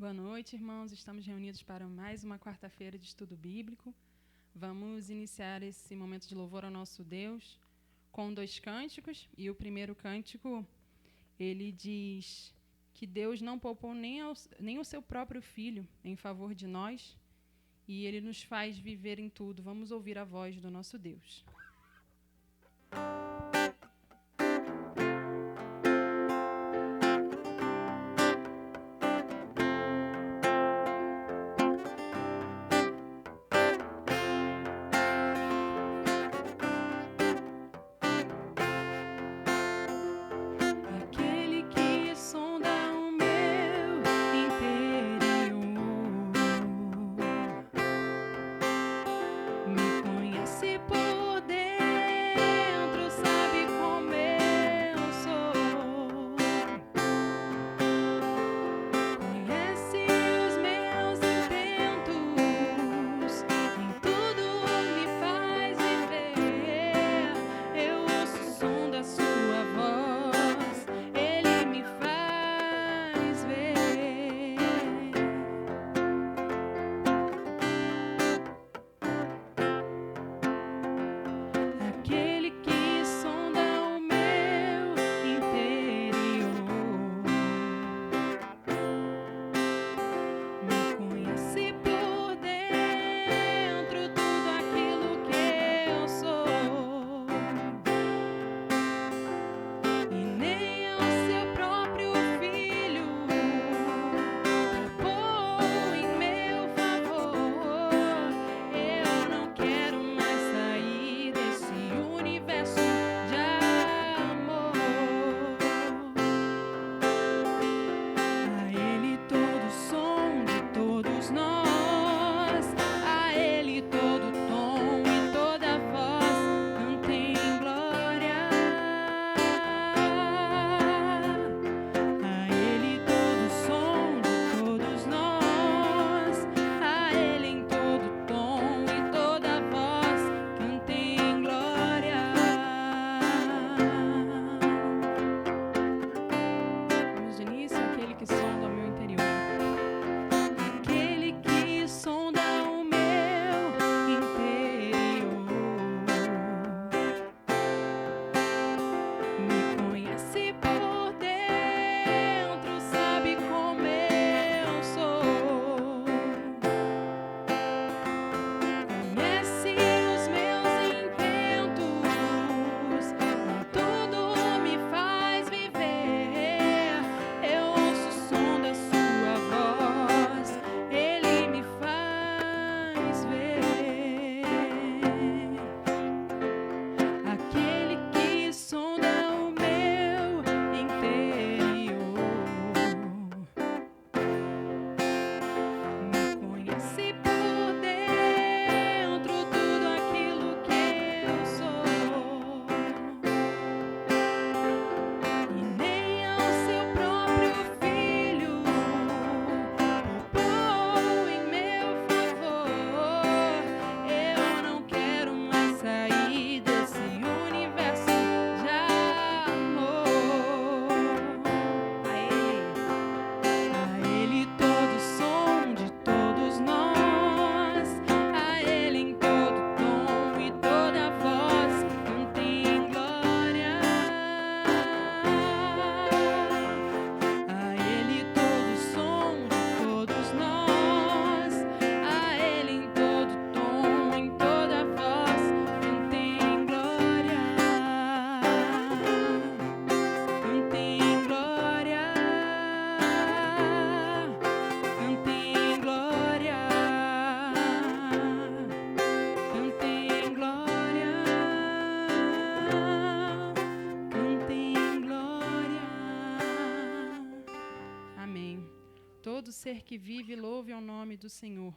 Boa noite, irmãos. Estamos reunidos para mais uma quarta-feira de estudo bíblico. Vamos iniciar esse momento de louvor ao nosso Deus com 2 cânticos. E o primeiro cântico, ele diz que Deus não poupou nem o seu próprio Filho em favor de nós, e Ele nos faz viver em tudo. Vamos ouvir a voz do nosso Deus. Todo ser que vive, louve ao nome do Senhor.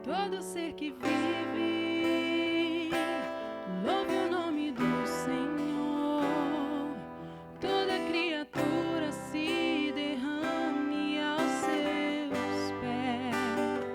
Todo ser que vive, louve o nome do Senhor. Toda criatura se derrame aos seus pés.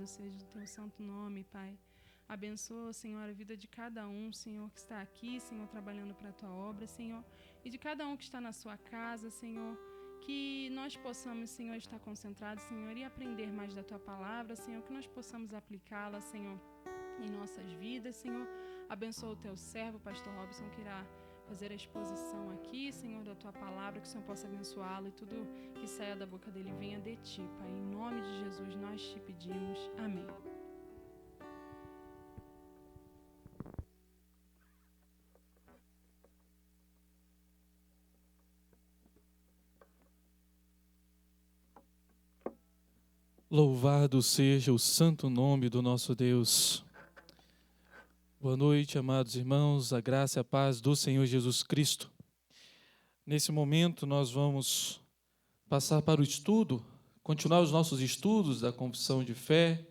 seja o teu santo nome, Pai. Abençoa, Senhor, a vida de cada um, Senhor, que está aqui, Senhor, trabalhando para a tua obra, Senhor, e de cada um que está na sua casa, Senhor, que nós possamos, Senhor, estar concentrados, Senhor, e aprender mais da tua palavra, Senhor, que nós possamos aplicá-la, Senhor, em nossas vidas, Senhor. Abençoa o teu servo, pastor Robson, que irá fazer a exposição aqui, Senhor, da tua palavra, que o Senhor possa abençoá-lo e tudo que saia da boca dele venha de ti, Pai. Em nome de Jesus nós te pedimos. Amém. Louvado seja o santo nome do nosso Deus. Boa noite, amados irmãos, a graça e a paz do Senhor Jesus Cristo. Nesse momento nós vamos passar para o estudo, continuar os nossos estudos da confissão de fé,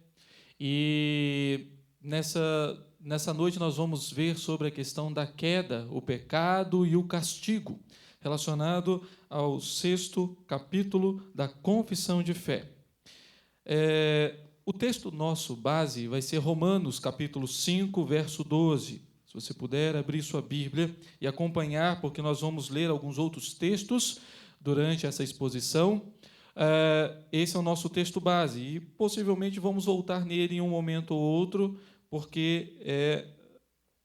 e nessa noite nós vamos ver sobre a questão da queda, o pecado e o castigo, relacionado ao 6º capítulo da confissão de fé. O texto nosso base vai ser Romanos, capítulo 5, verso 12. Se você puder abrir sua Bíblia e acompanhar, porque nós vamos ler alguns outros textos durante essa exposição. Esse é o nosso texto base e possivelmente vamos voltar nele em um momento ou outro, porque é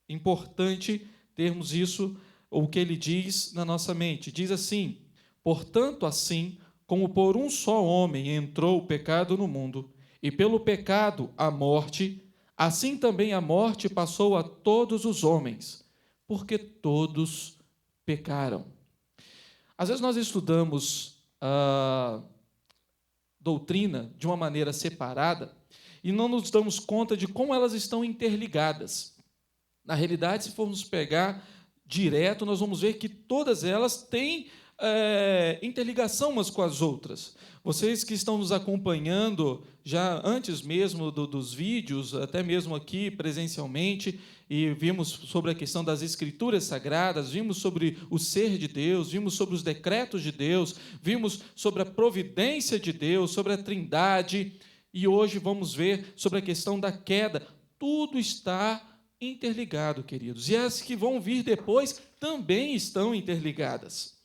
importante termos isso, o que ele diz na nossa mente. Diz assim: portanto, assim como por um só homem entrou o pecado no mundo, e pelo pecado a morte, assim também a morte passou a todos os homens, porque todos pecaram. Às vezes nós estudamos a doutrina de uma maneira separada e não nos damos conta de como elas estão interligadas. Na realidade, se formos pegar direto, nós vamos ver que todas elas têm interligação umas com as outras. Vocês que estão nos acompanhando já antes mesmo dos vídeos, até mesmo aqui presencialmente, e vimos sobre a questão das Escrituras Sagradas, vimos sobre o ser de Deus, vimos sobre os decretos de Deus, vimos sobre a providência de Deus, sobre a Trindade, e hoje vamos ver sobre a questão da queda. Tudo está interligado, queridos, e as que vão vir depois também estão interligadas.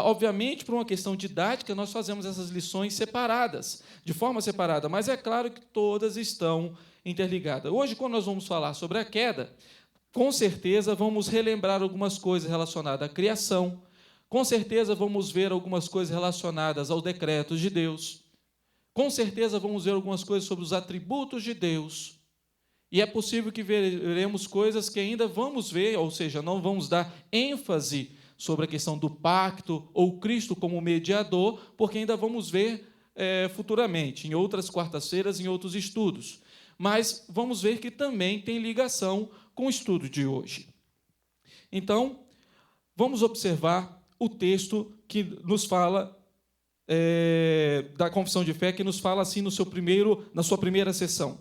Obviamente, por uma questão didática, nós fazemos essas lições separadas, de forma separada, mas é claro que todas estão interligadas. Hoje, quando nós vamos falar sobre a queda, com certeza vamos relembrar algumas coisas relacionadas à criação, com certeza vamos ver algumas coisas relacionadas aos decretos de Deus, com certeza vamos ver algumas coisas sobre os atributos de Deus, e é possível que veremos coisas que ainda vamos ver, ou seja, não vamos dar ênfase sobre a questão do pacto ou Cristo como mediador, porque ainda vamos ver futuramente, em outras quartas-feiras, em outros estudos. Mas vamos ver que também tem ligação com o estudo de hoje. Então, vamos observar o texto que nos fala da confissão de fé, que nos fala assim na sua primeira sessão.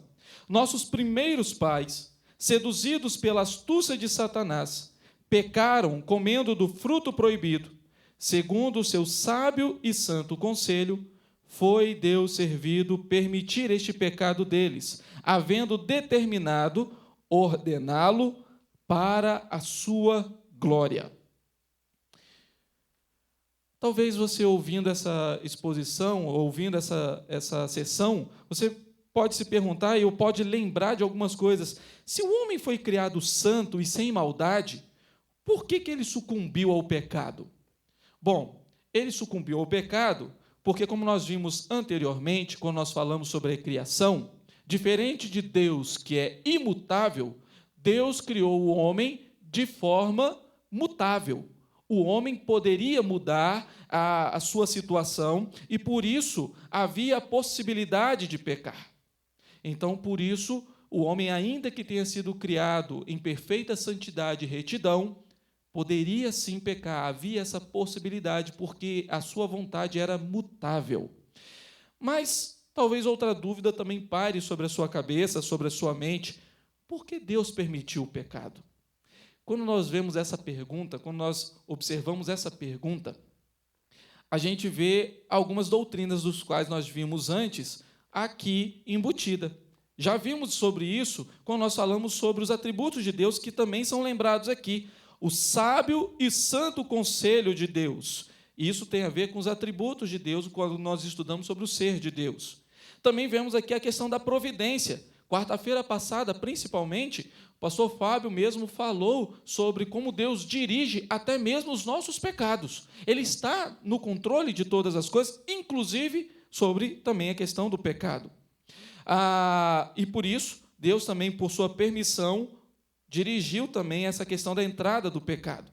Nossos primeiros pais, seduzidos pela astúcia de Satanás, pecaram comendo do fruto proibido. Segundo o seu sábio e santo conselho, foi Deus servido permitir este pecado deles, havendo determinado ordená-lo para a sua glória. Talvez você, ouvindo essa exposição, ouvindo essa sessão, você pode se perguntar ou pode lembrar de algumas coisas. Se o homem foi criado santo e sem maldade, por que ele sucumbiu ao pecado? Bom, ele sucumbiu ao pecado porque, como nós vimos anteriormente, quando nós falamos sobre a criação, diferente de Deus, que é imutável, Deus criou o homem de forma mutável. O homem poderia mudar a sua situação e, por isso, havia a possibilidade de pecar. Então, por isso, o homem, ainda que tenha sido criado em perfeita santidade e retidão, poderia sim pecar, havia essa possibilidade, porque a sua vontade era mutável. Mas talvez outra dúvida também pare sobre a sua cabeça, sobre a sua mente: por que Deus permitiu o pecado? Quando nós vemos essa pergunta, quando nós observamos essa pergunta, a gente vê algumas doutrinas dos quais nós vimos antes aqui embutida. Já vimos sobre isso quando nós falamos sobre os atributos de Deus, que também são lembrados aqui. O sábio e santo conselho de Deus. Isso tem a ver com os atributos de Deus, quando nós estudamos sobre o ser de Deus. Também vemos aqui a questão da providência. Quarta-feira passada, principalmente, o pastor Fábio mesmo falou sobre como Deus dirige até mesmo os nossos pecados. Ele está no controle de todas as coisas, inclusive sobre também a questão do pecado. E por isso, Deus também, por sua permissão, dirigiu também essa questão da entrada do pecado.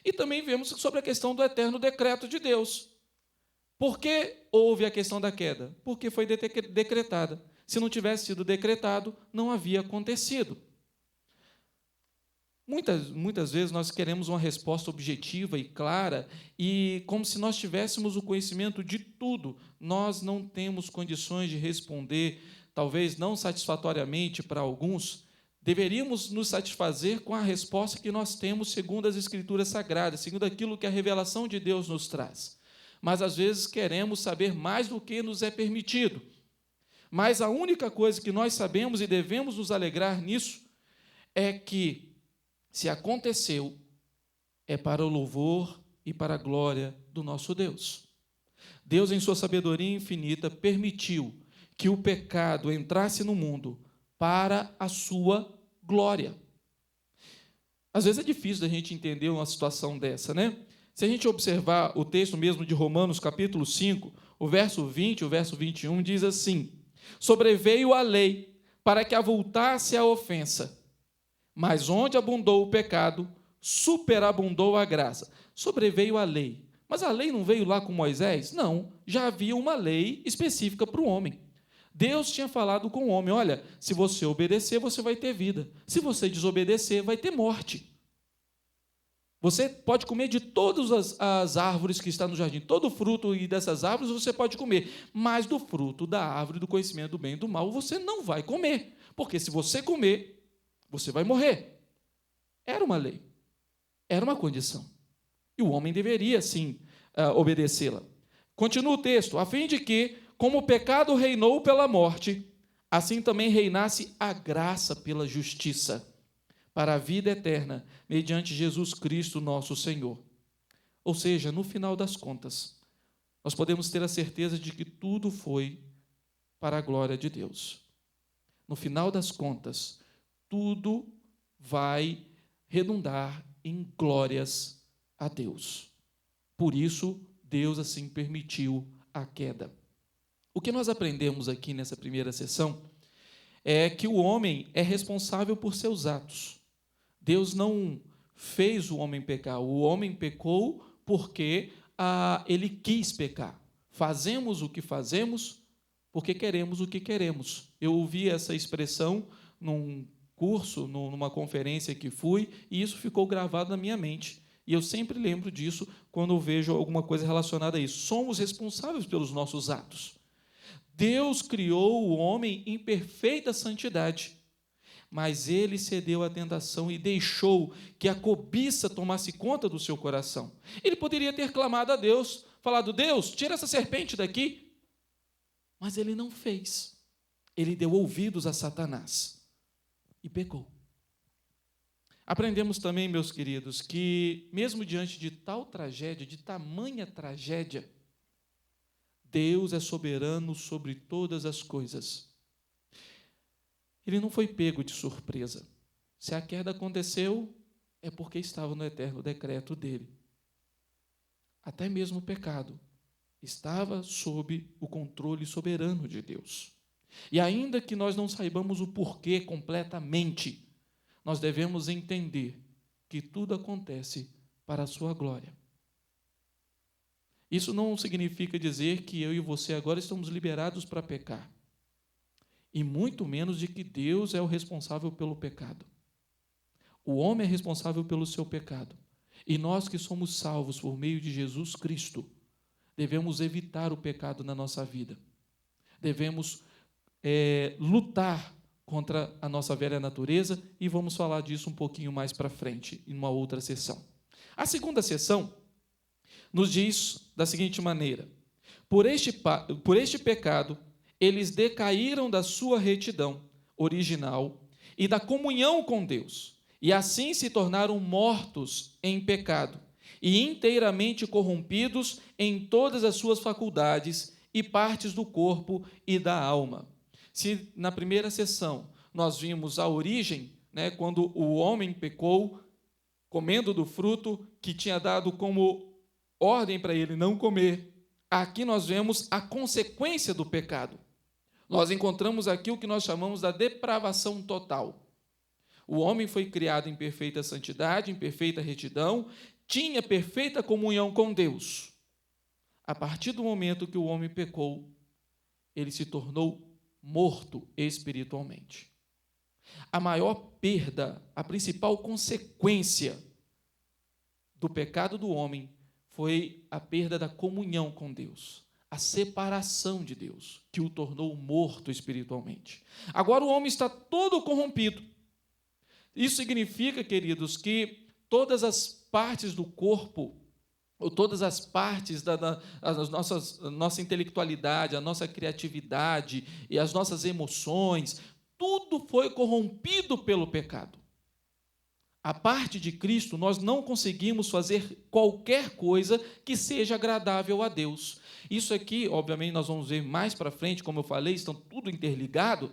E também vemos sobre a questão do eterno decreto de Deus. Por que houve a questão da queda? Porque foi decretada. Se não tivesse sido decretado, não havia acontecido. Muitas vezes nós queremos uma resposta objetiva e clara, e como se nós tivéssemos o conhecimento de tudo, nós não temos condições de responder, talvez não satisfatoriamente para alguns. Deveríamos nos satisfazer com a resposta que nós temos segundo as Escrituras Sagradas, segundo aquilo que a revelação de Deus nos traz. Mas, às vezes, queremos saber mais do que nos é permitido. Mas a única coisa que nós sabemos e devemos nos alegrar nisso é que, se aconteceu, é para o louvor e para a glória do nosso Deus. Deus, em sua sabedoria infinita, permitiu que o pecado entrasse no mundo para a sua glória. Às vezes é difícil da gente entender uma situação dessa, né? Se a gente observar o texto mesmo de Romanos, capítulo 5, o verso 20 e o verso 21, diz assim: sobreveio a lei para que avultasse a ofensa, mas onde abundou o pecado, superabundou a graça. Sobreveio a lei. Mas a lei não veio lá com Moisés? Não, já havia uma lei específica para o homem. Deus tinha falado com o homem: olha, se você obedecer, você vai ter vida. Se você desobedecer, vai ter morte. Você pode comer de todas as árvores que estão no jardim, todo o fruto dessas árvores você pode comer, mas do fruto da árvore do conhecimento do bem e do mal você não vai comer, porque se você comer, você vai morrer. Era uma lei, era uma condição, e o homem deveria, sim, obedecê-la. Continua o texto: a fim de que, como o pecado reinou pela morte, assim também reinasse a graça pela justiça, para a vida eterna, mediante Jesus Cristo, nosso Senhor. Ou seja, no final das contas, nós podemos ter a certeza de que tudo foi para a glória de Deus. No final das contas, tudo vai redundar em glórias a Deus. Por isso, Deus assim permitiu a queda. O que nós aprendemos aqui nessa primeira sessão é que o homem é responsável por seus atos. Deus não fez o homem pecar, o homem pecou porque ele quis pecar. Fazemos o que fazemos porque queremos o que queremos. Eu ouvi essa expressão num curso, numa conferência que fui, e isso ficou gravado na minha mente. E eu sempre lembro disso quando eu vejo alguma coisa relacionada a isso. Somos responsáveis pelos nossos atos. Deus criou o homem em perfeita santidade, mas ele cedeu à tentação e deixou que a cobiça tomasse conta do seu coração. Ele poderia ter clamado a Deus, falado: Deus, tira essa serpente daqui. Mas ele não fez. Ele deu ouvidos a Satanás e pecou. Aprendemos também, meus queridos, que mesmo diante de tal tragédia, de tamanha tragédia, Deus é soberano sobre todas as coisas. Ele não foi pego de surpresa. Se a queda aconteceu, é porque estava no eterno decreto dele. Até mesmo o pecado estava sob o controle soberano de Deus. E ainda que nós não saibamos o porquê completamente, nós devemos entender que tudo acontece para a sua glória. Isso não significa dizer que eu e você agora estamos liberados para pecar. E muito menos de que Deus é o responsável pelo pecado. O homem é responsável pelo seu pecado. E nós que somos salvos por meio de Jesus Cristo, devemos evitar o pecado na nossa vida. Devemos lutar contra a nossa velha natureza, e vamos falar disso um pouquinho mais para frente, em uma outra sessão. A segunda sessão nos diz da seguinte maneira: por este pecado, eles decaíram da sua retidão, original e da comunhão com Deus, e assim se tornaram mortos em pecado e inteiramente corrompidos em todas as suas faculdades e partes do corpo e da alma. Se na primeira sessão nós vimos a origem, quando o homem pecou, comendo do fruto que tinha dado como ordem para ele não comer, aqui nós vemos a consequência do pecado. Nós encontramos aqui o que nós chamamos da depravação total. O homem foi criado em perfeita santidade, em perfeita retidão, tinha perfeita comunhão com Deus. A partir do momento que o homem pecou, ele se tornou morto espiritualmente. A maior perda, a principal consequência do pecado do homem foi a perda da comunhão com Deus, a separação de Deus, que o tornou morto espiritualmente. Agora o homem está todo corrompido. Isso significa, queridos, que todas as partes do corpo, ou todas as partes da nossa intelectualidade, a nossa criatividade e as nossas emoções, tudo foi corrompido pelo pecado. A parte de Cristo, nós não conseguimos fazer qualquer coisa que seja agradável a Deus. Isso aqui, obviamente, nós vamos ver mais para frente, como eu falei, estão tudo interligado.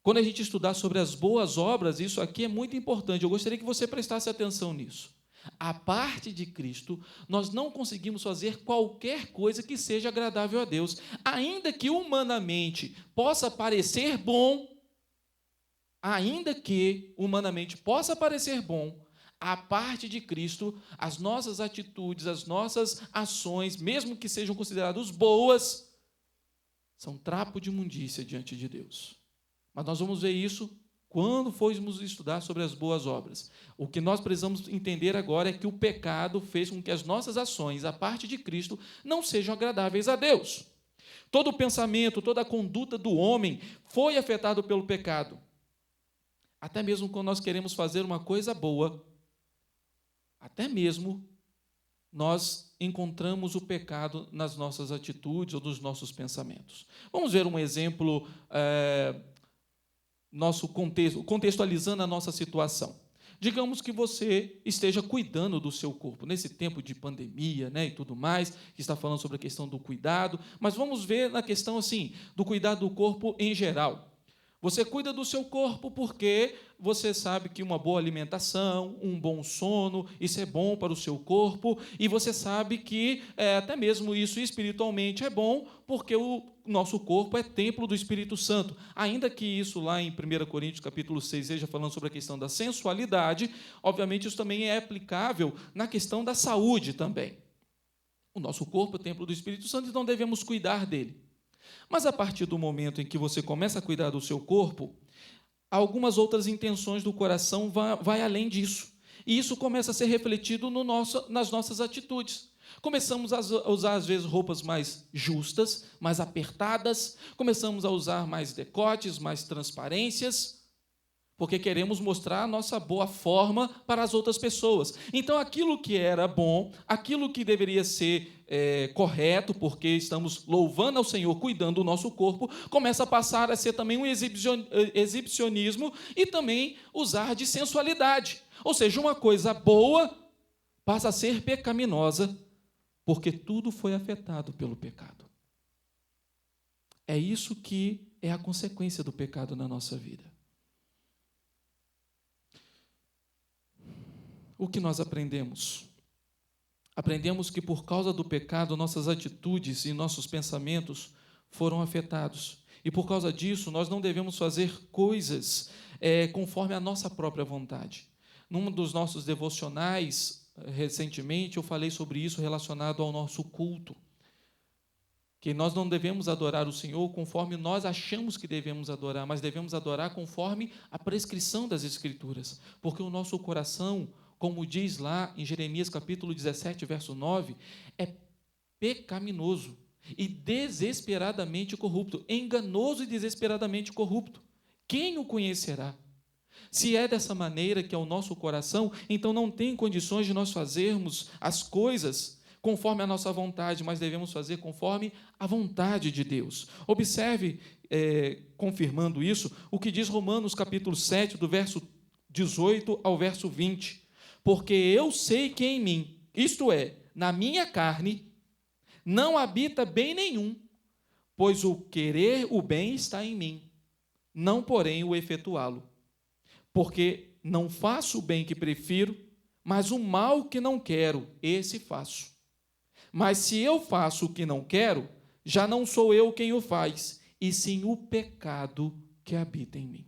Quando a gente estudar sobre as boas obras, isso aqui é muito importante. Eu gostaria que você prestasse atenção nisso. A parte de Cristo, nós não conseguimos fazer qualquer coisa que seja agradável a Deus, ainda que humanamente possa parecer bom, a parte de Cristo, as nossas atitudes, as nossas ações, mesmo que sejam consideradas boas, são trapo de imundícia diante de Deus. Mas nós vamos ver isso quando formos estudar sobre as boas obras. O que nós precisamos entender agora é que o pecado fez com que as nossas ações, a parte de Cristo, não sejam agradáveis a Deus. Todo o pensamento, toda a conduta do homem foi afetado pelo pecado. Até mesmo quando nós queremos fazer uma coisa boa, até mesmo nós encontramos o pecado nas nossas atitudes ou nos nossos pensamentos. Vamos ver um exemplo, contextualizando a nossa situação. Digamos que você esteja cuidando do seu corpo, nesse tempo de pandemia, e tudo mais, que está falando sobre a questão do cuidado, mas vamos ver na questão assim, do cuidado do corpo em geral. Você cuida do seu corpo porque você sabe que uma boa alimentação, um bom sono, isso é bom para o seu corpo, e você sabe que até mesmo isso espiritualmente é bom, porque o nosso corpo é templo do Espírito Santo. Ainda que isso lá em 1 Coríntios capítulo 6 esteja falando sobre a questão da sensualidade, obviamente isso também é aplicável na questão da saúde também. O nosso corpo é templo do Espírito Santo, então devemos cuidar dele. Mas a partir do momento em que você começa a cuidar do seu corpo, algumas outras intenções do coração vai além disso. E isso começa a ser refletido nas nossas atitudes. Começamos a usar, às vezes, roupas mais justas, mais apertadas, começamos a usar mais decotes, mais transparências, porque queremos mostrar a nossa boa forma para as outras pessoas. Então, aquilo que era bom, aquilo que deveria ser correto, porque estamos louvando ao Senhor, cuidando do nosso corpo, começa a passar a ser também um exibicionismo e também usar de sensualidade. Ou seja, uma coisa boa passa a ser pecaminosa, porque tudo foi afetado pelo pecado. É isso que é a consequência do pecado na nossa vida. O que nós aprendemos? Aprendemos que por causa do pecado, nossas atitudes e nossos pensamentos foram afetados. E por causa disso, nós não devemos fazer coisas conforme a nossa própria vontade. Num dos nossos devocionais, recentemente, eu falei sobre isso relacionado ao nosso culto. Que nós não devemos adorar o Senhor conforme nós achamos que devemos adorar, mas devemos adorar conforme a prescrição das Escrituras. Porque o nosso coração, como diz lá em Jeremias capítulo 17, verso 9, é pecaminoso e desesperadamente corrupto, enganoso e desesperadamente corrupto. Quem o conhecerá? Se é dessa maneira que é o nosso coração, então não tem condições de nós fazermos as coisas conforme a nossa vontade, mas devemos fazer conforme a vontade de Deus. Observe, confirmando isso, o que diz Romanos capítulo 7, do verso 18 ao verso 20. Porque eu sei que em mim, isto é, na minha carne, não habita bem nenhum, pois o querer o bem está em mim, não porém o efetuá-lo. Porque não faço o bem que prefiro, mas o mal que não quero, esse faço. Mas se eu faço o que não quero, já não sou eu quem o faz, e sim o pecado que habita em mim.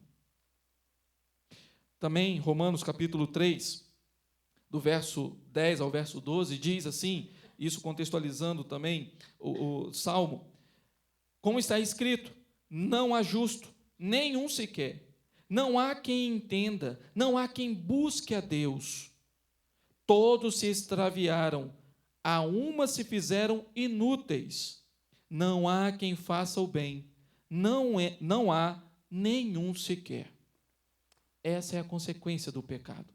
Também, Romanos capítulo 3, do verso 10 ao verso 12, diz assim, isso contextualizando também o Salmo, como está escrito, não há justo, nenhum sequer, não há quem entenda, não há quem busque a Deus. Todos se extraviaram, a uma se fizeram inúteis. Não há quem faça o bem, não há nenhum sequer. Essa é a consequência do pecado.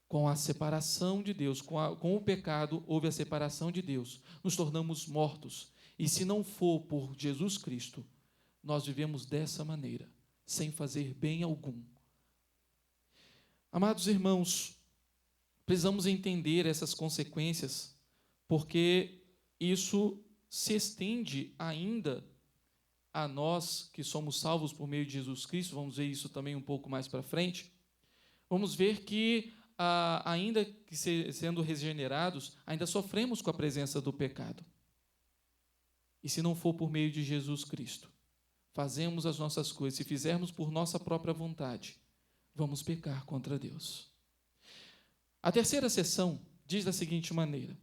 Com a separação de Deus, com o pecado, houve a separação de Deus. Nos tornamos mortos. E se não for por Jesus Cristo, nós vivemos dessa maneira, sem fazer bem algum. Amados irmãos, precisamos entender essas consequências, porque isso se estende ainda a nós que somos salvos por meio de Jesus Cristo. Vamos ver isso também um pouco mais para frente. Vamos ver que, ainda que sendo regenerados, ainda sofremos com a presença do pecado. E se não for por meio de Jesus Cristo, fazemos as nossas coisas, se fizermos por nossa própria vontade, vamos pecar contra Deus. A terceira seção diz da seguinte maneira: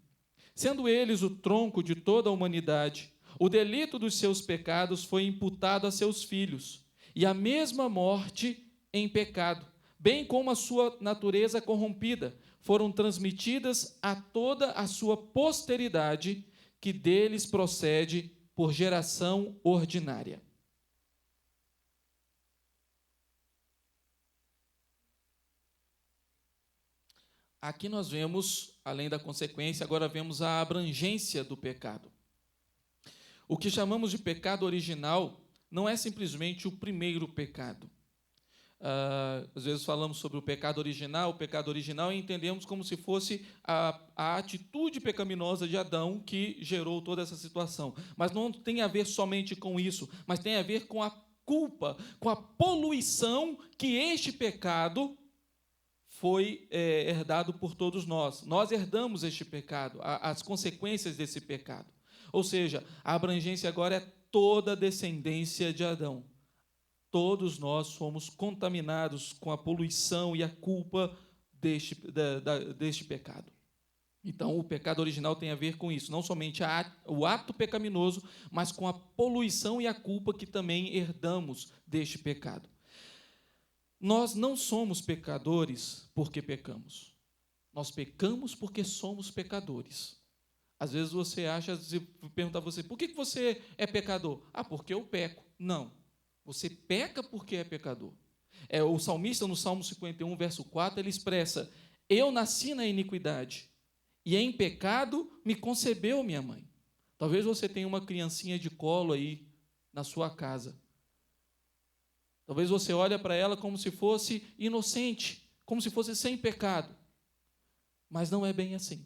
sendo eles o tronco de toda a humanidade, o delito dos seus pecados foi imputado a seus filhos, e a mesma morte em pecado, bem como a sua natureza corrompida, foram transmitidas a toda a sua posteridade, que deles procede por geração ordinária. Aqui nós vemos, além da consequência, agora vemos a abrangência do pecado. O que chamamos de pecado original não é simplesmente o primeiro pecado. Às vezes falamos sobre o pecado original e entendemos como se fosse a atitude pecaminosa de Adão que gerou toda essa situação. Mas não tem a ver somente com isso, mas tem a ver com a culpa, com a poluição que este pecado foi herdado por todos nós. Nós herdamos este pecado, as consequências desse pecado. Ou seja, a abrangência agora é toda a descendência de Adão. Todos nós fomos contaminados com a poluição e a culpa deste pecado. Então, o pecado original tem a ver com isso, não somente o ato pecaminoso, mas com a poluição e a culpa que também herdamos deste pecado. Nós não somos pecadores porque pecamos. Nós pecamos porque somos pecadores. Às vezes você acha, se perguntar a você, por que você é pecador? Porque eu peco. Não. Você peca porque é pecador. O salmista, no Salmo 51, verso 4, ele expressa: eu nasci na iniquidade, e em pecado me concebeu minha mãe. Talvez você tenha uma criancinha de colo aí na sua casa. Talvez você olhe para ela como se fosse inocente, como se fosse sem pecado. Mas não é bem assim.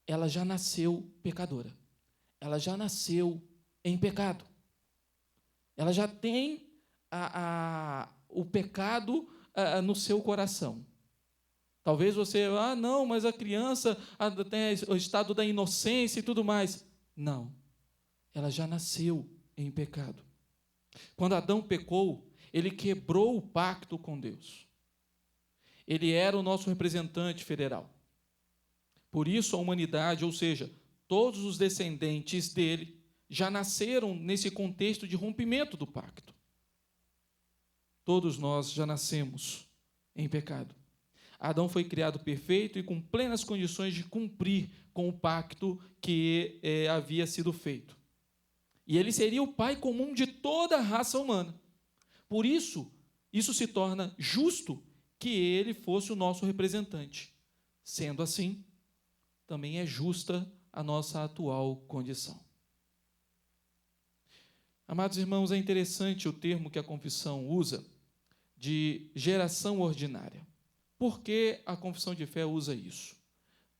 Ela já nasceu pecadora. Ela já nasceu em pecado. Ela já tem o pecado no seu coração. Talvez você, não, mas a criança tem o estado da inocência e tudo mais. Não. Ela já nasceu em pecado. Quando Adão pecou, ele quebrou o pacto com Deus. Ele era o nosso representante federal. Por isso a humanidade, ou seja, todos os descendentes dele, já nasceram nesse contexto de rompimento do pacto. Todos nós já nascemos em pecado. Adão foi criado perfeito e com plenas condições de cumprir com o pacto que havia sido feito. E ele seria o pai comum de toda a raça humana. Por isso, isso se torna justo que ele fosse o nosso representante. Sendo assim, também é justa a nossa atual condição. Amados irmãos, é interessante o termo que a confissão usa de geração ordinária. Por que a confissão de fé usa isso?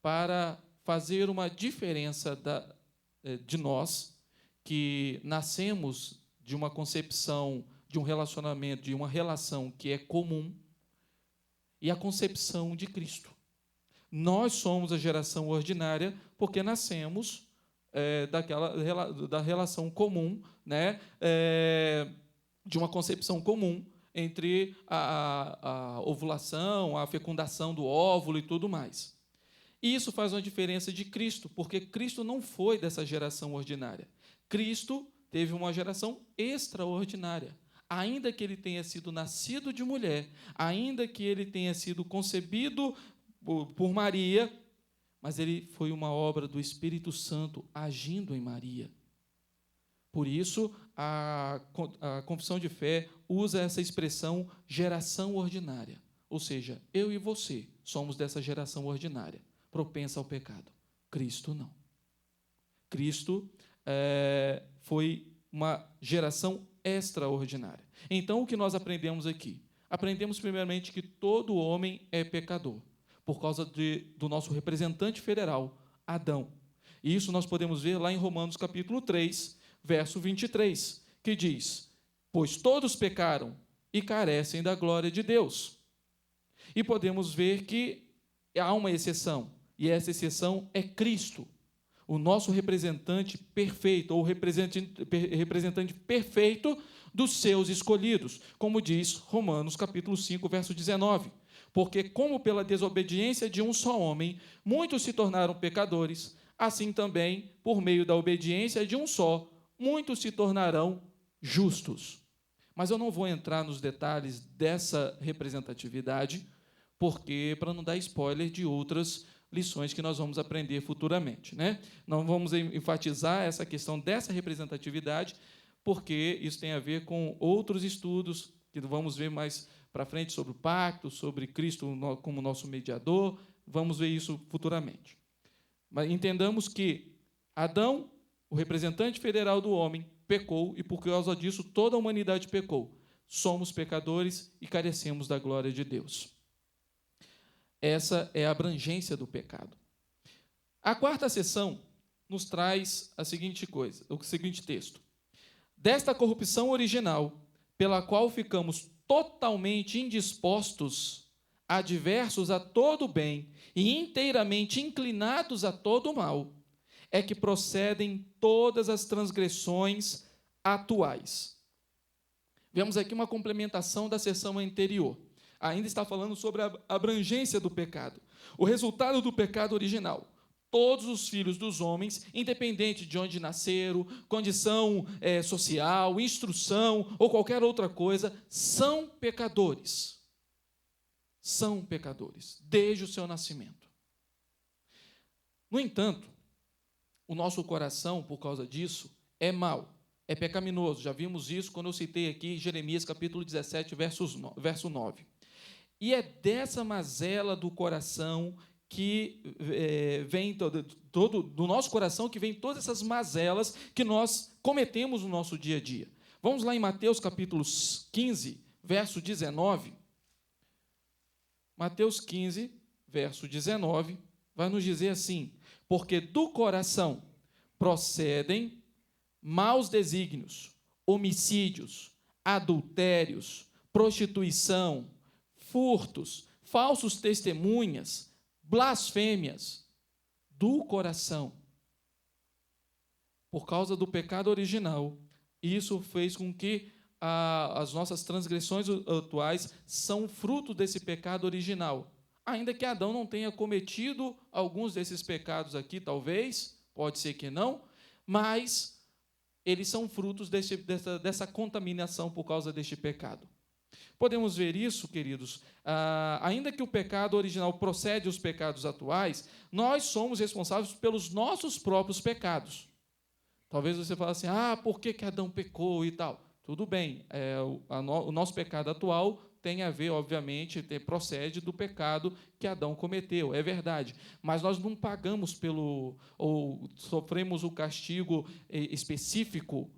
Para fazer uma diferença de nós, que nascemos de uma concepção, de um relacionamento, de uma relação que é comum, e a concepção de Cristo. Nós somos a geração ordinária porque nascemos da relação comum, né, de uma concepção comum entre a ovulação, a fecundação do óvulo e tudo mais. E isso faz uma diferença de Cristo, porque Cristo não foi dessa geração ordinária. Cristo teve uma geração extraordinária. Ainda que ele tenha sido nascido de mulher, ainda que ele tenha sido concebido por Maria, mas ele foi uma obra do Espírito Santo agindo em Maria. Por isso, a confissão de fé usa essa expressão geração ordinária. Ou seja, eu e você somos dessa geração ordinária, propensa ao pecado. Cristo não. Cristo foi uma geração extraordinária. Então, o que nós aprendemos aqui? Aprendemos, primeiramente, que todo homem é pecador, por causa do nosso representante federal, Adão. E isso nós podemos ver lá em Romanos, capítulo 3, verso 23, que diz: pois todos pecaram e carecem da glória de Deus. E podemos ver que há uma exceção, e essa exceção é Cristo, o nosso representante perfeito, ou representante perfeito dos seus escolhidos, como diz Romanos, capítulo 5, verso 19. Porque como pela desobediência de um só homem, muitos se tornaram pecadores, assim também, por meio da obediência de um só, muitos se tornarão justos. Mas eu não vou entrar nos detalhes dessa representatividade, porque para não dar spoiler de outras lições que nós vamos aprender futuramente, né? Não vamos enfatizar essa questão dessa representatividade, porque isso tem a ver com outros estudos que vamos ver mais para frente sobre o pacto, sobre Cristo como nosso mediador. Vamos ver isso futuramente. Mas entendamos que Adão, o representante federal do homem, pecou, e por causa disso toda a humanidade pecou. Somos pecadores e carecemos da glória de Deus. Essa é a abrangência do pecado. A quarta sessão nos traz a seguinte coisa, o seguinte texto: desta corrupção original, pela qual ficamos totalmente indispostos, adversos a todo bem e inteiramente inclinados a todo mal, é que procedem todas as transgressões atuais. Vemos aqui uma complementação da sessão anterior. Ainda está falando sobre a abrangência do pecado. O resultado do pecado original. Todos os filhos dos homens, independente de onde nasceram, condição social, instrução ou qualquer outra coisa, são pecadores. São pecadores, desde o seu nascimento. No entanto, o nosso coração, por causa disso, é mau, é pecaminoso. Já vimos isso quando eu citei aqui Jeremias, capítulo 17, verso 9. E é dessa mazela do coração que vem do nosso coração que vem todas essas mazelas que nós cometemos no nosso dia a dia. Vamos lá em Mateus capítulo 15, verso 19. Mateus 15, verso 19, vai nos dizer assim: porque do coração procedem maus desígnios, homicídios, adultérios, prostituição, furtos, falsos testemunhas, blasfêmias, do coração. Por causa do pecado original, isso fez com que as nossas transgressões atuais são fruto desse pecado original. Ainda que Adão não tenha cometido alguns desses pecados aqui, talvez, pode ser que não, mas eles são frutos dessa contaminação por causa deste pecado. Podemos ver isso, queridos, ainda que o pecado original procede dos pecados atuais, nós somos responsáveis pelos nossos próprios pecados. Talvez você fale assim, por que Adão pecou e tal? Tudo bem, o nosso pecado atual tem a ver, obviamente, procede do pecado que Adão cometeu, é verdade. Mas nós não pagamos ou sofremos o castigo específico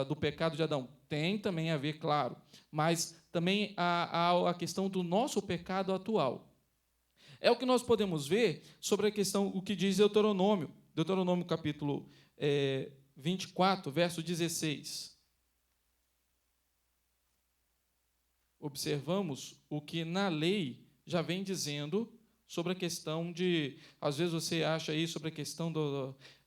do pecado de Adão. Tem também a ver, claro, mas também há a questão do nosso pecado atual. É o que nós podemos ver sobre a questão, o que diz Deuteronômio capítulo 24, verso 16. Observamos o que na lei já vem dizendo sobre a questão de, às vezes você acha aí sobre a questão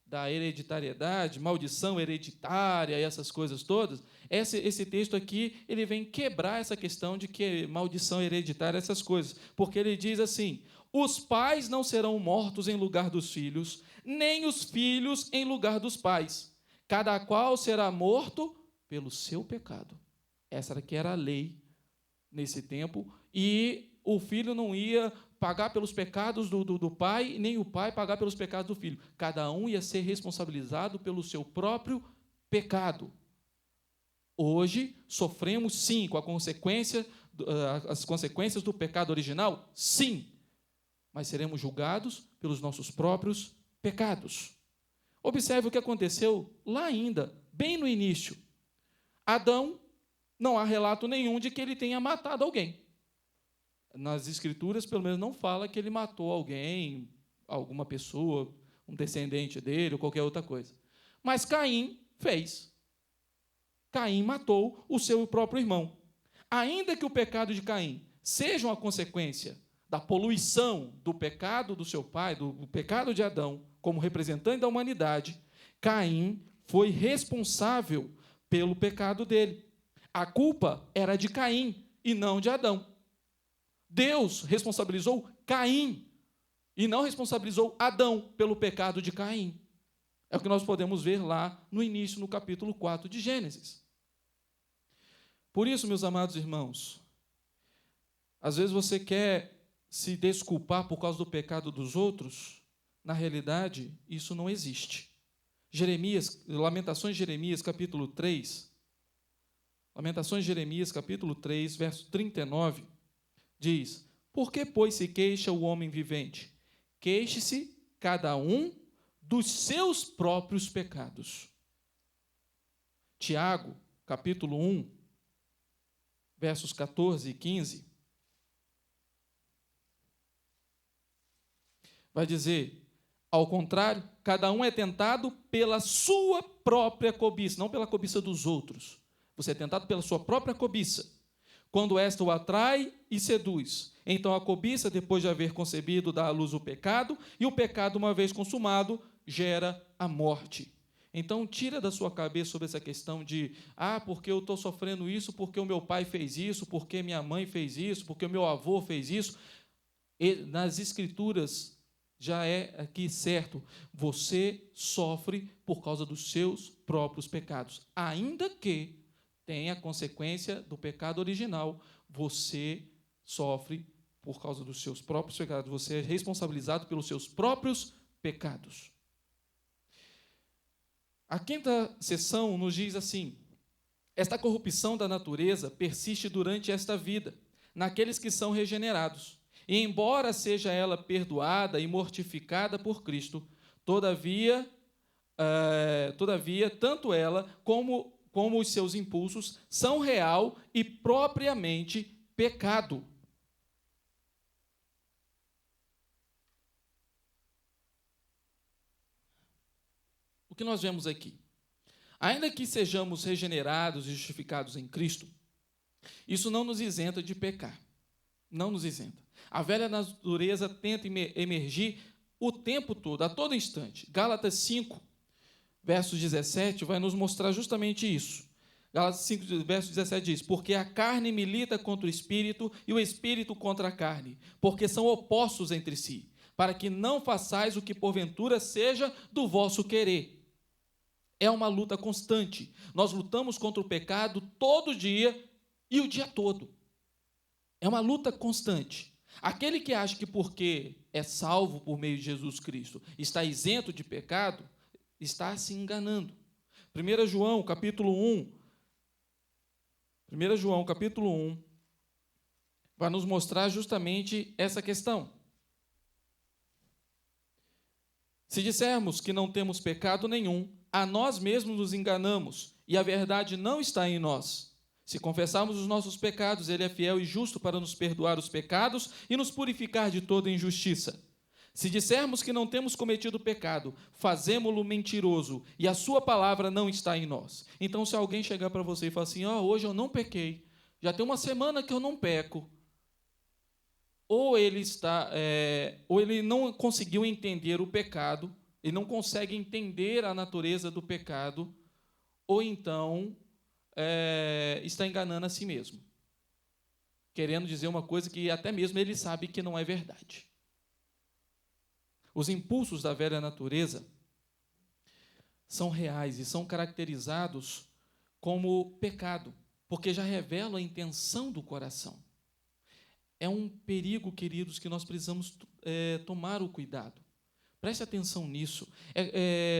da hereditariedade, maldição hereditária e essas coisas todas. Esse texto aqui, ele vem quebrar essa questão de que maldição hereditária, essas coisas, porque ele diz assim: os pais não serão mortos em lugar dos filhos, nem os filhos em lugar dos pais. Cada qual será morto pelo seu pecado. Essa daqui era a lei nesse tempo, e o filho não ia pagar pelos pecados do pai, nem o pai pagar pelos pecados do filho. Cada um ia ser responsabilizado pelo seu próprio pecado. Hoje, sofremos, sim, com as consequências do pecado original? Sim. Mas seremos julgados pelos nossos próprios pecados. Observe o que aconteceu lá ainda, bem no início. Adão, não há relato nenhum de que ele tenha matado alguém. Nas Escrituras, pelo menos, não fala que ele matou alguém, alguma pessoa, um descendente dele, ou qualquer outra coisa. Mas Caim fez. Caim matou o seu próprio irmão. Ainda que o pecado de Caim seja uma consequência da poluição do pecado do seu pai, do pecado de Adão, como representante da humanidade, Caim foi responsável pelo pecado dele. A culpa era de Caim e não de Adão. Deus responsabilizou Caim e não responsabilizou Adão pelo pecado de Caim. É o que nós podemos ver lá no início, no capítulo 4 de Gênesis. Por isso, meus amados irmãos, às vezes você quer se desculpar por causa do pecado dos outros, na realidade, isso não existe. Lamentações de Jeremias, capítulo 3, verso 39, diz: por que, pois, se queixa o homem vivente? Queixe-se cada um dos seus próprios pecados. Tiago, capítulo 1, versos 14 e 15, vai dizer: ao contrário, cada um é tentado pela sua própria cobiça, não pela cobiça dos outros. Você é tentado pela sua própria cobiça. Quando esta o atrai e seduz, então a cobiça, depois de haver concebido, dá à luz o pecado, e o pecado, uma vez consumado, gera a morte. Então, tira da sua cabeça sobre essa questão de, porque eu estou sofrendo isso, porque o meu pai fez isso, porque minha mãe fez isso, porque o meu avô fez isso. E nas Escrituras, já é aqui certo, você sofre por causa dos seus próprios pecados. Ainda que tenha a consequência do pecado original, você sofre por causa dos seus próprios pecados. Você é responsabilizado pelos seus próprios pecados. A quinta seção nos diz assim: esta corrupção da natureza persiste durante esta vida, naqueles que são regenerados. E, embora seja ela perdoada e mortificada por Cristo, todavia, tanto ela como os seus impulsos são real e propriamente pecado. O que nós vemos aqui? Ainda que sejamos regenerados e justificados em Cristo, isso não nos isenta de pecar. Não nos isenta. A velha natureza tenta emergir o tempo todo, a todo instante. Gálatas 5, verso 17, vai nos mostrar justamente isso. Gálatas 5, verso 17 diz: porque a carne milita contra o espírito e o espírito contra a carne, porque são opostos entre si, para que não façais o que porventura seja do vosso querer. É uma luta constante. Nós lutamos contra o pecado todo dia e o dia todo. É uma luta constante. Aquele que acha que porque é salvo por meio de Jesus Cristo está isento de pecado, está se enganando. 1 João, capítulo 1, vai nos mostrar justamente essa questão. Se dissermos que não temos pecado nenhum, a nós mesmos nos enganamos, e a verdade não está em nós. Se confessarmos os nossos pecados, Ele é fiel e justo para nos perdoar os pecados e nos purificar de toda injustiça. Se dissermos que não temos cometido pecado, fazemo-lo mentiroso, e a sua palavra não está em nós. Então, se alguém chegar para você e falar assim, hoje eu não pequei, já tem uma semana que eu não peco, ou ele não conseguiu entender o pecado, ele não consegue entender a natureza do pecado, ou então está enganando a si mesmo, querendo dizer uma coisa que até mesmo ele sabe que não é verdade. Os impulsos da velha natureza são reais e são caracterizados como pecado, porque já revelam a intenção do coração. É um perigo, queridos, que nós precisamos tomar o cuidado. Preste atenção nisso.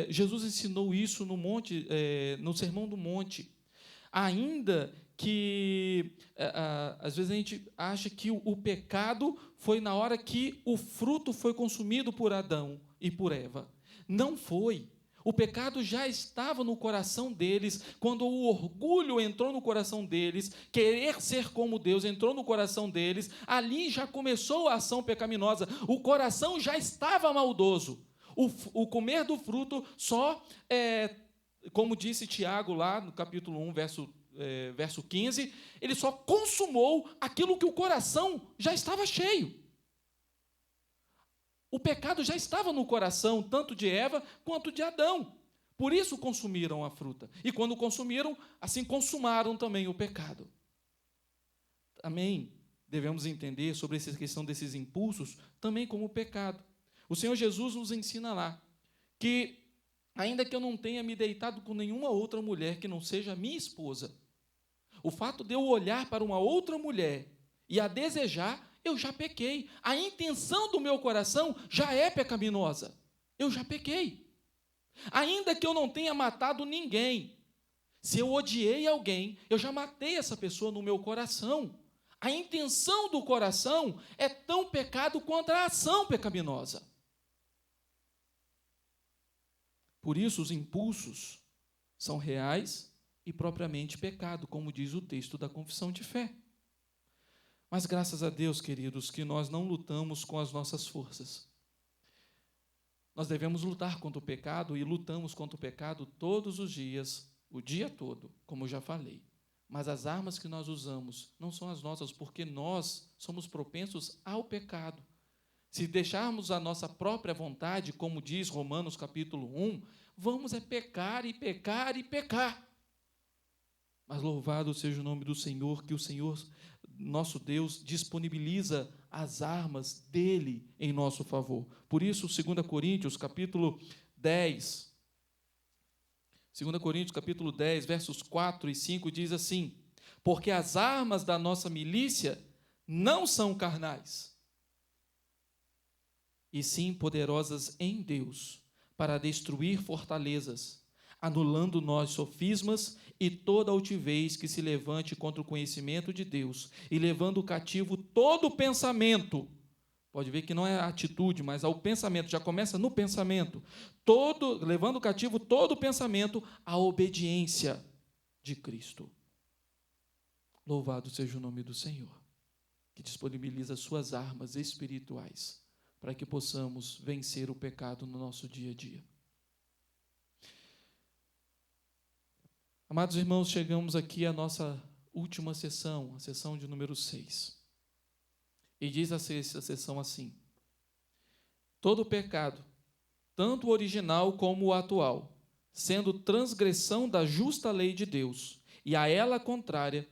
Jesus ensinou isso no Sermão do Monte. Ainda que, às vezes, a gente acha que o pecado foi na hora que o fruto foi consumido por Adão e por Eva. Não foi. O pecado já estava no coração deles, quando o orgulho entrou no coração deles, querer ser como Deus entrou no coração deles, ali já começou a ação pecaminosa, o coração já estava maldoso. O comer do fruto só, como disse Tiago lá no capítulo 1, verso 15, ele só consumou aquilo que o coração já estava cheio. O pecado já estava no coração, tanto de Eva quanto de Adão. Por isso consumiram a fruta. E quando consumiram, assim consumaram também o pecado. Amém? Devemos entender sobre essa questão desses impulsos também como pecado. O Senhor Jesus nos ensina lá que, ainda que eu não tenha me deitado com nenhuma outra mulher que não seja minha esposa, o fato de eu olhar para uma outra mulher e a desejar, eu já pequei. A intenção do meu coração já é pecaminosa. Eu já pequei. Ainda que eu não tenha matado ninguém, se eu odiei alguém, eu já matei essa pessoa no meu coração. A intenção do coração é tão pecado quanto a ação pecaminosa. Por isso, os impulsos são reais e propriamente pecado, como diz o texto da confissão de fé. Mas graças a Deus, queridos, que nós não lutamos com as nossas forças. Nós devemos lutar contra o pecado e lutamos contra o pecado todos os dias, o dia todo, como eu já falei. Mas as armas que nós usamos não são as nossas, porque nós somos propensos ao pecado. Se deixarmos a nossa própria vontade, como diz Romanos capítulo 1, vamos pecar e pecar e pecar. Mas louvado seja o nome do Senhor, que o Senhor, nosso Deus, disponibiliza as armas dele em nosso favor. Por isso, 2 Coríntios, capítulo 10, versos 4 e 5, diz assim: porque as armas da nossa milícia não são carnais, e sim poderosas em Deus, para destruir fortalezas, anulando nós sofismas e toda altivez que se levante contra o conhecimento de Deus, e levando cativo todo pensamento. Pode ver que não é a atitude, mas ao pensamento, já começa no pensamento. Levando cativo todo pensamento à obediência de Cristo. Louvado seja o nome do Senhor, que disponibiliza suas armas espirituais para que possamos vencer o pecado no nosso dia a dia. Amados irmãos, chegamos aqui à nossa última sessão, a sessão de número 6. E diz essa sessão assim: todo pecado, tanto o original como o atual, sendo transgressão da justa lei de Deus, e a ela contrária,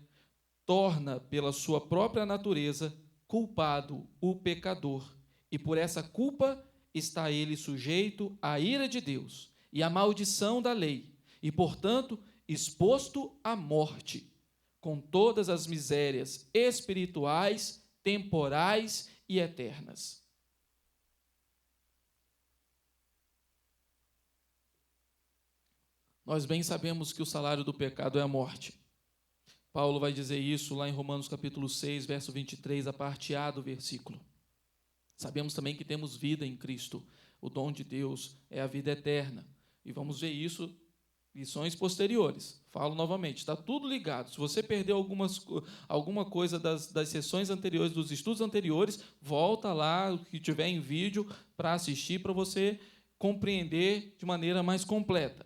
torna, pela sua própria natureza, culpado o pecador, e por essa culpa está ele sujeito à ira de Deus e à maldição da lei, e, portanto, exposto à morte, com todas as misérias espirituais, temporais e eternas. Nós bem sabemos que o salário do pecado é a morte. Paulo vai dizer isso lá em Romanos capítulo 6, verso 23, a parte A do versículo. Sabemos também que temos vida em Cristo. O dom de Deus é a vida eterna. E vamos ver isso em lições posteriores. Falo novamente, está tudo ligado. Se você perdeu alguma coisa das sessões anteriores, dos estudos anteriores, volta lá, o que tiver em vídeo, para assistir, para você compreender de maneira mais completa.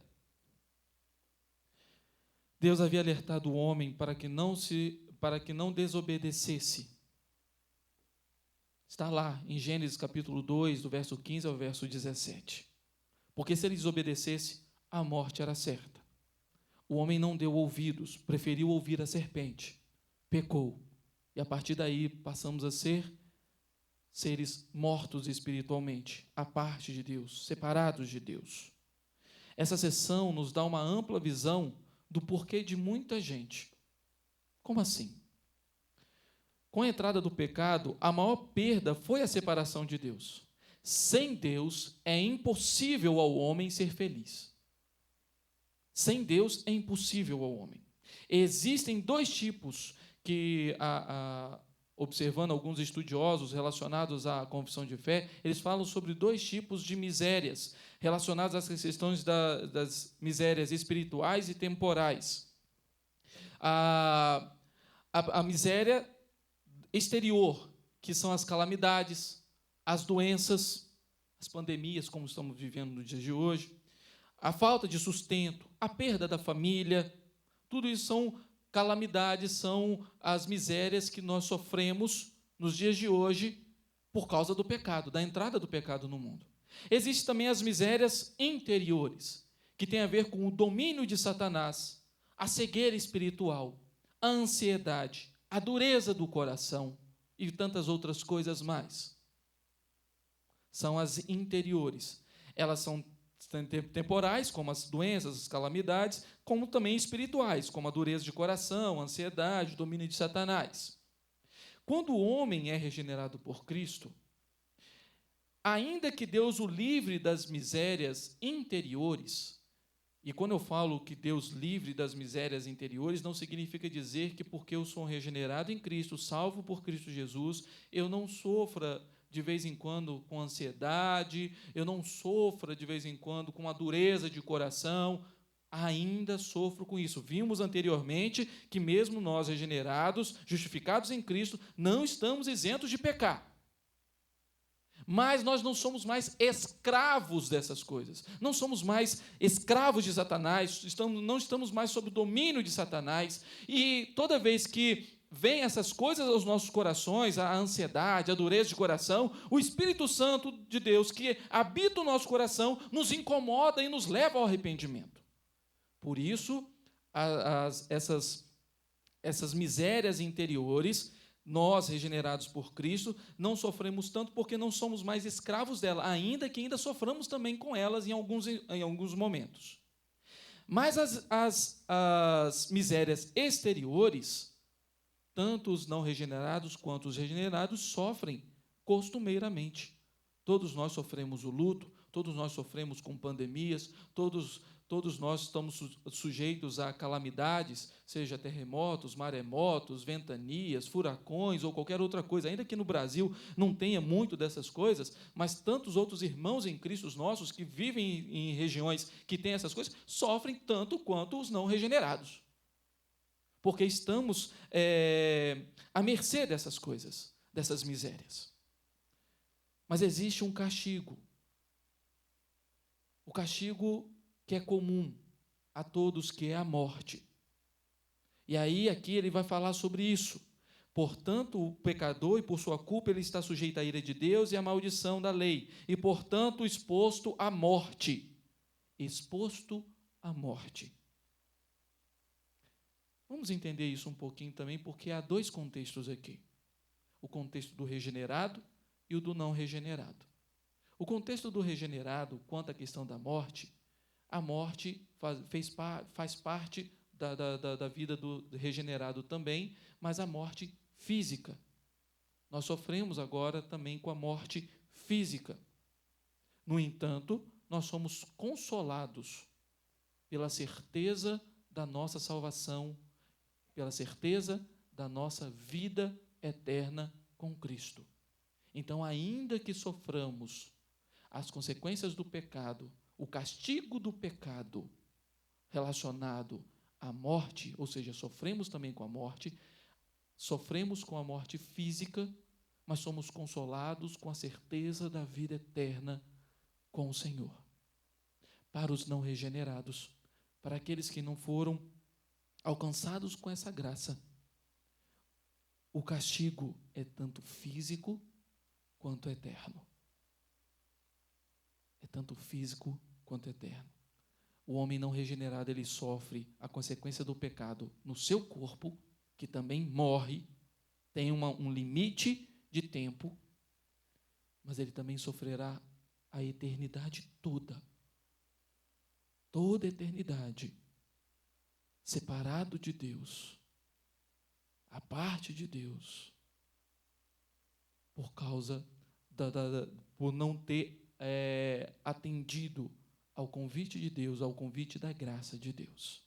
Deus havia alertado o homem para que não desobedecesse. Está lá em Gênesis capítulo 2, do verso 15 ao verso 17. Porque se ele desobedecesse, a morte era certa. O homem não deu ouvidos, preferiu ouvir a serpente, pecou. E a partir daí passamos a ser seres mortos espiritualmente, à parte de Deus, separados de Deus. Essa sessão nos dá uma ampla visão do porquê de muita gente. Como assim? Com a entrada do pecado, a maior perda foi a separação de Deus. Sem Deus, é impossível ao homem ser feliz. Sem Deus, é impossível ao homem. Existem dois tipos que, observando alguns estudiosos relacionados à confissão de fé, eles falam sobre dois tipos de misérias, relacionadas às questões das misérias espirituais e temporais. A miséria exterior, que são as calamidades, as doenças, as pandemias, como estamos vivendo no dia de hoje, a falta de sustento, a perda da família, tudo isso são calamidades, são as misérias que nós sofremos nos dias de hoje por causa do pecado, da entrada do pecado no mundo. Existem também as misérias interiores, que têm a ver com o domínio de Satanás, a cegueira espiritual, a ansiedade, a dureza do coração e tantas outras coisas mais. São as interiores. Elas são temporais, como as doenças, as calamidades, como também espirituais, como a dureza de coração, a ansiedade, o domínio de Satanás. Quando o homem é regenerado por Cristo, ainda que Deus o livre das misérias interiores, e quando eu falo que Deus livre das misérias interiores, não significa dizer que porque eu sou regenerado em Cristo, salvo por Cristo Jesus, eu não sofra de vez em quando com ansiedade, eu não sofra de vez em quando com a dureza de coração, ainda sofro com isso. Vimos anteriormente que mesmo nós regenerados, justificados em Cristo, não estamos isentos de pecar. Mas nós não somos mais escravos dessas coisas. Não somos mais escravos de Satanás, não estamos mais sob o domínio de Satanás. E toda vez que vêm essas coisas aos nossos corações, a ansiedade, a dureza de coração, o Espírito Santo de Deus, que habita o nosso coração, nos incomoda e nos leva ao arrependimento. Por isso, essas misérias interiores, nós, regenerados por Cristo, não sofremos tanto porque não somos mais escravos dela, ainda que ainda soframos também com elas em alguns momentos. Mas as misérias exteriores, tanto os não regenerados quanto os regenerados sofrem costumeiramente. Todos nós sofremos o luto, todos nós sofremos com pandemias, todos nós estamos sujeitos a calamidades, seja terremotos, maremotos, ventanias, furacões ou qualquer outra coisa. Ainda que no Brasil não tenha muito dessas coisas, mas tantos outros irmãos em Cristo nossos que vivem em regiões que têm essas coisas, sofrem tanto quanto os não regenerados. Porque estamos à mercê dessas coisas, dessas misérias. Mas existe um castigo. O castigo que é comum a todos, que é a morte. E aí, aqui ele vai falar sobre isso. Portanto, o pecador, e por sua culpa, ele está sujeito à ira de Deus e à maldição da lei, e, portanto, exposto à morte. Exposto à morte. Vamos entender isso um pouquinho também, porque há dois contextos aqui. O contexto do regenerado e o do não regenerado. O contexto do regenerado, quanto à questão da morte, a morte faz parte da vida do regenerado também, mas a morte física. Nós sofremos agora também com a morte física. No entanto, nós somos consolados pela certeza da nossa salvação, pela certeza da nossa vida eterna com Cristo. Então, ainda que soframos as consequências do pecado, o castigo do pecado relacionado à morte, ou seja, sofremos também com a morte, sofremos com a morte física, mas somos consolados com a certeza da vida eterna com o Senhor. Para os não regenerados, para aqueles que não foram alcançados com essa graça, o castigo é tanto físico quanto eterno. É tanto físico quanto eterno. O homem não regenerado, ele sofre a consequência do pecado no seu corpo, que também morre, tem um limite de tempo, mas ele também sofrerá a eternidade toda. Toda a eternidade, separado de Deus, à parte de Deus, por causa por não ter atendido ao convite de Deus, ao convite da graça de Deus.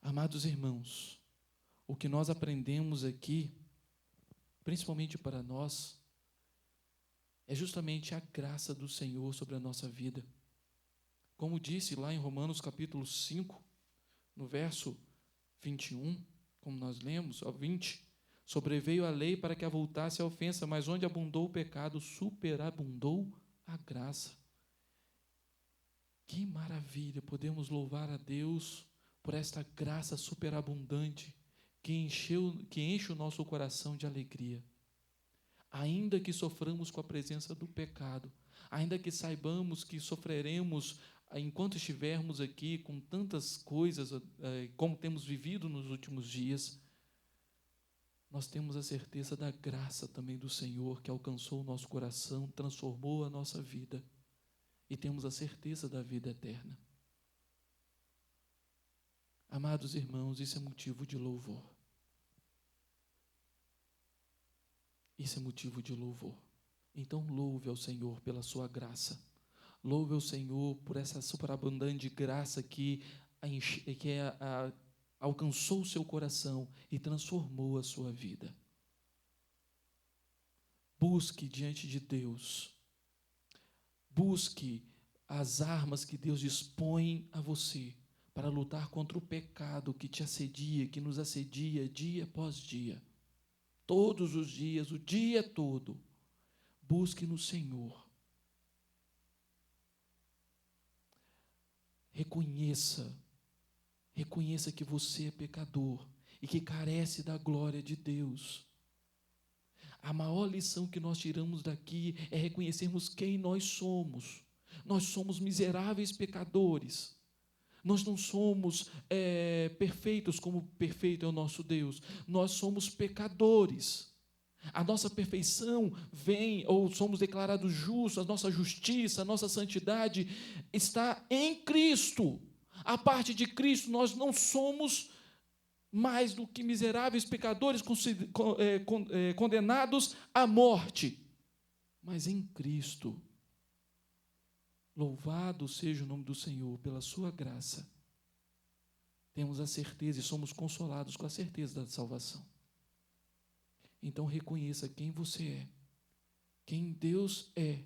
Amados irmãos, o que nós aprendemos aqui, principalmente para nós, é justamente a graça do Senhor sobre a nossa vida. Como disse lá em Romanos capítulo 5, no verso 21, como nós lemos, 20, sobreveio a lei para que avultasse a ofensa, mas onde abundou o pecado, superabundou a graça. Que maravilha, podemos louvar a Deus por esta graça superabundante que enche o nosso coração de alegria. Ainda que soframos com a presença do pecado, ainda que saibamos que sofreremos enquanto estivermos aqui com tantas coisas, como temos vivido nos últimos dias, nós temos a certeza da graça também do Senhor que alcançou o nosso coração, transformou a nossa vida, e temos a certeza da vida eterna. Amados irmãos, isso é motivo de louvor. Isso é motivo de louvor. Então louve ao Senhor pela sua graça. Louve ao Senhor por essa superabundante graça que alcançou o seu coração e transformou a sua vida. Busque diante de Deus. Busque as armas que Deus dispõe a você para lutar contra o pecado que te assedia, que nos assedia dia após dia. Todos os dias, o dia todo. Busque no Senhor. Reconheça que você é pecador e que carece da glória de Deus. A maior lição que nós tiramos daqui é reconhecermos quem nós somos. Nós somos miseráveis pecadores. Nós não somos perfeitos como perfeito é o nosso Deus. Nós somos pecadores. A nossa perfeição vem, ou somos declarados justos, a nossa justiça, a nossa santidade está em Cristo. A parte de Cristo, nós não somos mais do que miseráveis pecadores condenados à morte. Mas em Cristo, louvado seja o nome do Senhor pela sua graça, temos a certeza e somos consolados com a certeza da salvação. Então reconheça quem você é, quem Deus é.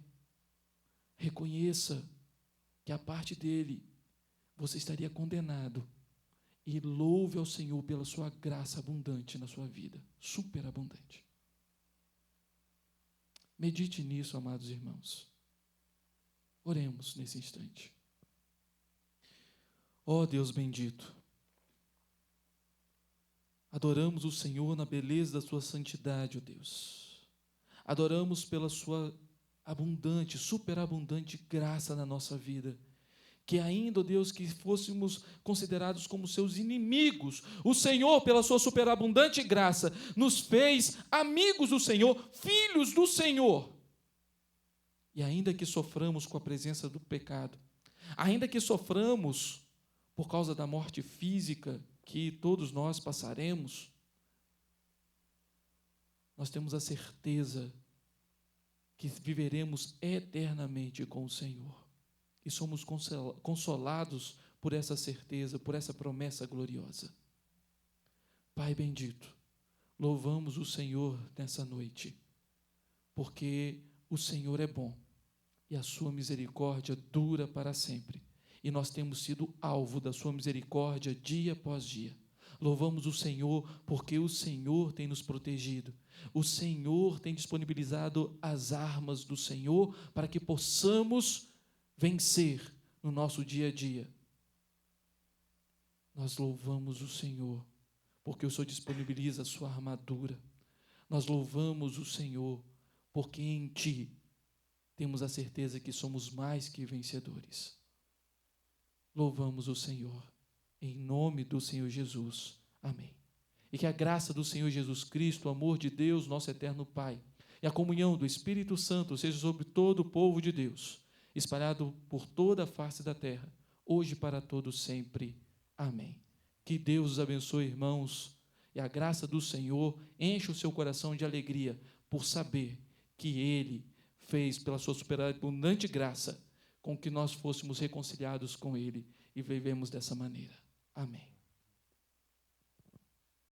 Reconheça que a parte dele você estaria condenado e louve ao Senhor pela sua graça abundante na sua vida, superabundante. Medite nisso, amados irmãos. Oremos nesse instante. Ó Deus bendito, adoramos o Senhor na beleza da sua santidade, ó Deus. Adoramos pela sua abundante, superabundante graça na nossa vida. Que ainda, ó Deus, que fôssemos considerados como seus inimigos, o Senhor, pela sua superabundante graça, nos fez amigos do Senhor, filhos do Senhor. E ainda que soframos com a presença do pecado, ainda que soframos por causa da morte física que todos nós passaremos, nós temos a certeza que viveremos eternamente com o Senhor. E somos consolados por essa certeza, por essa promessa gloriosa. Pai bendito, louvamos o Senhor nessa noite, porque o Senhor é bom e a sua misericórdia dura para sempre. E nós temos sido alvo da sua misericórdia dia após dia. Louvamos o Senhor porque o Senhor tem nos protegido. O Senhor tem disponibilizado as armas do Senhor para que possamos vencer no nosso dia a dia. Nós louvamos o Senhor porque o Senhor disponibiliza a sua armadura. Nós louvamos o Senhor porque em Ti temos a certeza que somos mais que vencedores. Louvamos o Senhor, em nome do Senhor Jesus. Amém. E que a graça do Senhor Jesus Cristo, o amor de Deus, nosso eterno Pai, e a comunhão do Espírito Santo seja sobre todo o povo de Deus, espalhado por toda a face da terra, hoje e para todos sempre. Amém. Que Deus os abençoe, irmãos, e a graça do Senhor enche o seu coração de alegria por saber que Ele fez, pela sua superabundante graça, com que nós fôssemos reconciliados com Ele e vivemos dessa maneira. Amém.